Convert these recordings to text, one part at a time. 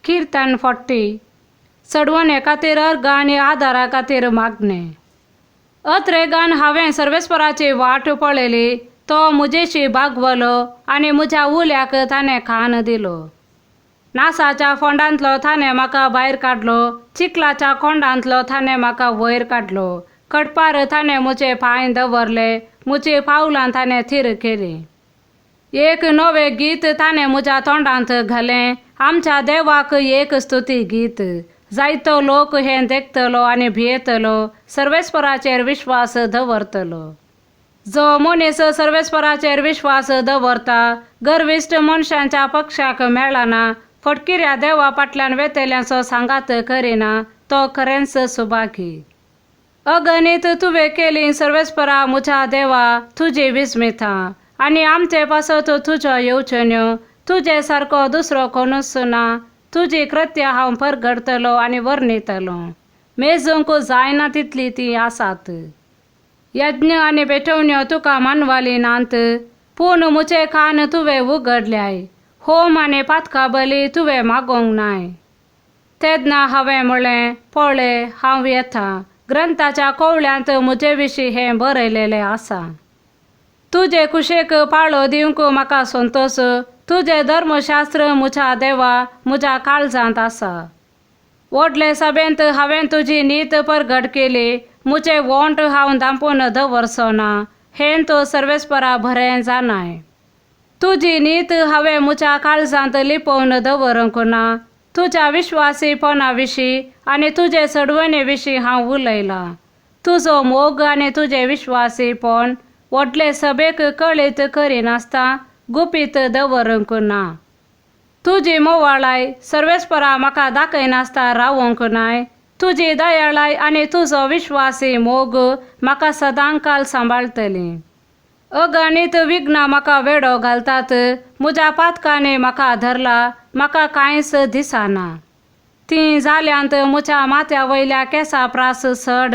कीर्तन 40 चढवणे खातीर अर्घ आनी आदारा खातीर मागणे. अत्रेगान हांवें सर्वेस्पराची वाट पळयली. तो मुजेशी भागवलो आनी म्हज्या उल्याक ताणें खाण दिलो. नासाच्या फोंडांतलो ताणें म्हाका भायर काडलो. चिखलाच्या कोंडांतलो ताणें म्हाका वयर काडलो. कडपार ताणें म्हजे पांय दवरले. म्हजी पावलां ताणें थीर केली. एक नवें गीत ताणें म्हज्या तोंडांत घालें. आमच्या देवाक एक स्तुती गीत. जायतो लोक हें देखतलो आनी भियेतलो. सर्वेस्पराचेर विश्वास दवरतलो. जो मनीस सर्वेस्पराचेर विश्वास दवरता गर्विश्ट मनशांच्या पक्षाक मेळना. फटकिऱ्या देवा फाटल्यान वेतेल्यांचो सांगात करिना. तो खरेंच सुभागी. अगणित तुवें केली सर्वेस्परा म्हज्या देवा तुजी विस्मिता. आनी आमचे पासत तुज्यो येवच्यो. तुजे सारको दुसरो कोणूच ना. तुजी कृत्यां हांव परगडतलो आनी वर्णितलो. मेजूंक जायना तितली ती आसात. यज्ञ आनी पेटोवण्यो तुका मानवाली नात. पूण म्हजे कान तुवें उगडल्याय. होम आनी पातका बली तुवें मागोंक नाय. तेन्ना हांवें म्हळें पळय हांव येता. ग्रंथाच्या कवळ्यांत म्हजे विशीं हें बरयलेलें आसा. तुजे कुशेक पाळो दिवंक म्हाका संतोश. तुजें धर्मशास्त्र म्हज्या देवा म्हज्या काळजांत आसा. व्हडले सभेंत हांवें तुजी नीत परगट केली. म्हजें वोंट हांव धांपून दवरचो ना. हें तूं सर्वेस्परा बरें जाणाय. तुजी नीत हांवें म्हज्या काळजांत लिपोवन दवरूंक ना. तुज्या विश्वासीपणा विशीं आनी तुजे चडवणे विशीं हांव उलयलां. तुजो मोग आनी तुजें विश्वासीपण व्हडले सभेक कळीत करिनासता गुपीत दवरूंक ना. तुजी मोवाळाय सर्वेस्परा म्हाका दाखयनासता रावोंक नाय. तुजी दयाळाय आनी तुजो विश्वासी मोग म्हाका सदांकाल सांबाळटली. अगणित विघ्नां म्हाका वेडो घालतात. म्हज्या पातकांनी म्हाका धरला. म्हाका कांयच दिसना. तीं जाल्यांत म्हज्या माथ्या वयल्या केंसां प्रास सड.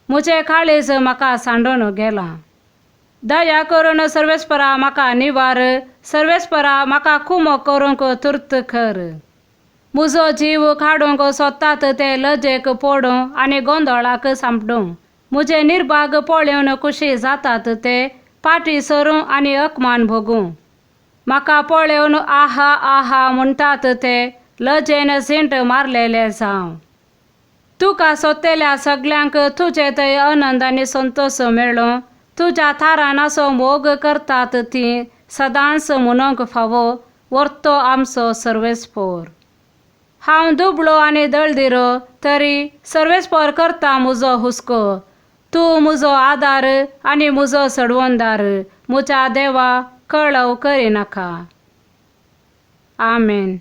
म्हजें काळीज म्हाका सांडून गेलां. दया करून सर्वेस्परा म्हाका निवार. सर्वेस्परा म्हाका कुमो करूंक तुर्त कर. म्हजो जीव काडूंक सोदतात ते लजेक पडूं आनी गोंदळाक सांपडूं. म्हजे निर्भाग पळोवन खुशी जातात ते फाटीं सरूं आनी अपमान भोगूं. म्हाका पळोवन आहा आहा म्हणटात ते लजेन झिंट मारलेले जावं. तुका सोदलेल्या सगल्यांक तुजे थंय आनंद आनी संतोश मेळ्ळो. तुज्या थारान असो मोग करतात तीं सदांच म्हणूंक फावो व्हरतो आमचो सर्वेस्पर. हांव दुबळो आनी दळदिरो तरी सर्वेस्पर करता म्हजो हुस्को. तूं म्हजो आदार आनी म्हजो चडवणदार. म्हज्या देवा कळव करिनाका. आमेन.